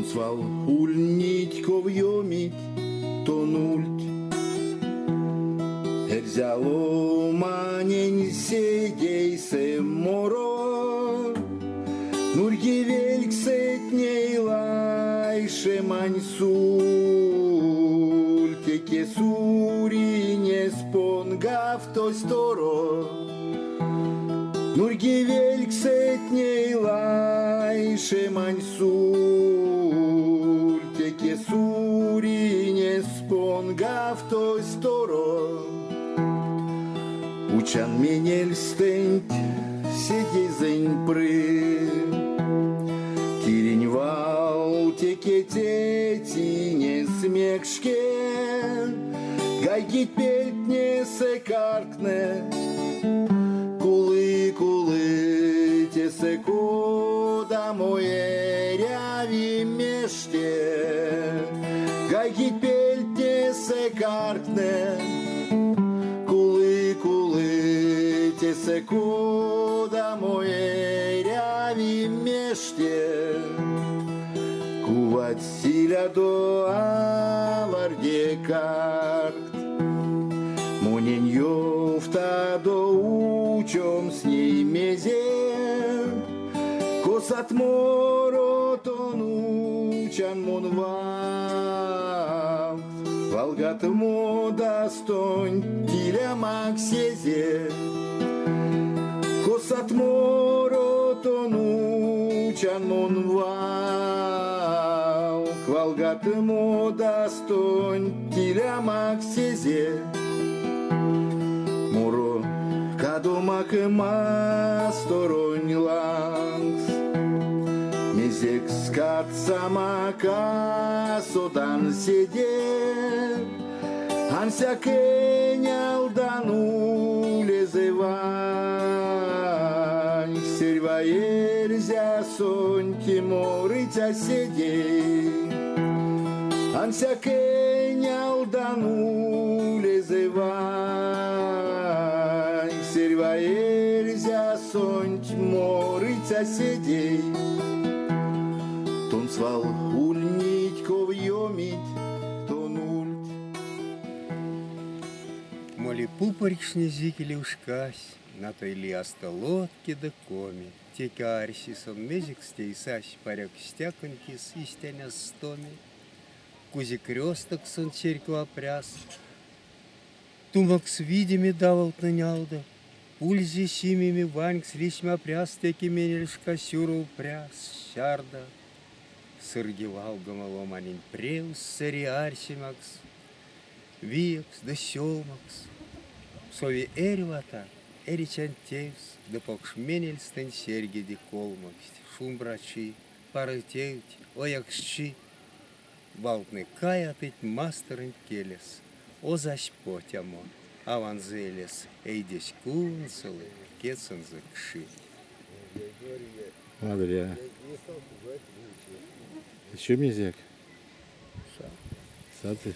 Tonsval hulnit kovjomit tonult. Herzalo manen sedej se moro. Nurgi velk setnei laiše mansul. Teke surine sponga v to storo. Nurgi velk setnei laiše mansul. Teke surine sponga v to storo. Учан менель стент сиди зень пры. Кирень вал теке тетине смекшке. Гайгит пельтне се каркне. Кулы те се кода мое ряви меште. Гайгит пельтне се каркне. Te se coda moje rjavi mješte. Kuvat silja do avarde kart. Monjen jofta do učom s njej meze. Kosat moro tonučan mon vam. Valgat moda stonj tilja makseze. Kosat moro tonučan mon val. Valgat moda stonj tilja makseze. Moro kadomak ma storonj langs. Mezek skat samaka sodan sede. Ansia kenyaldan ulezevany. Serva erzia sonti moritza sede. Ansia kenyaldan ulezevany. Serva erzia sonti moritza sede. Tonsval hulnit kovjomit tonult. Моли пупорични зикели ушкась, на той ли остолотке да коме. Теке арсисон мезик стейсась, парек стяконькис истяня стоме. Кузи кресток сон черку опряс. Тумак с видими давал нанялда. Пульзи симими ваньк с лисьма пряс, теки менельшка сюру пряс, щарда. Сыргивал гомолом анин преус, сари арсимакс. Виекс да сёлмакс. Сови эрвата, эричантевс, да покшменельстен серги ди колмакс. Шумбрачи, парытевти, оякшчи. Балтны каятыть мастерын келес. Озась потямо, аванзелес, эйдесь кунцелы, кецанзы кши. Адрия. Еще мизек. Саты.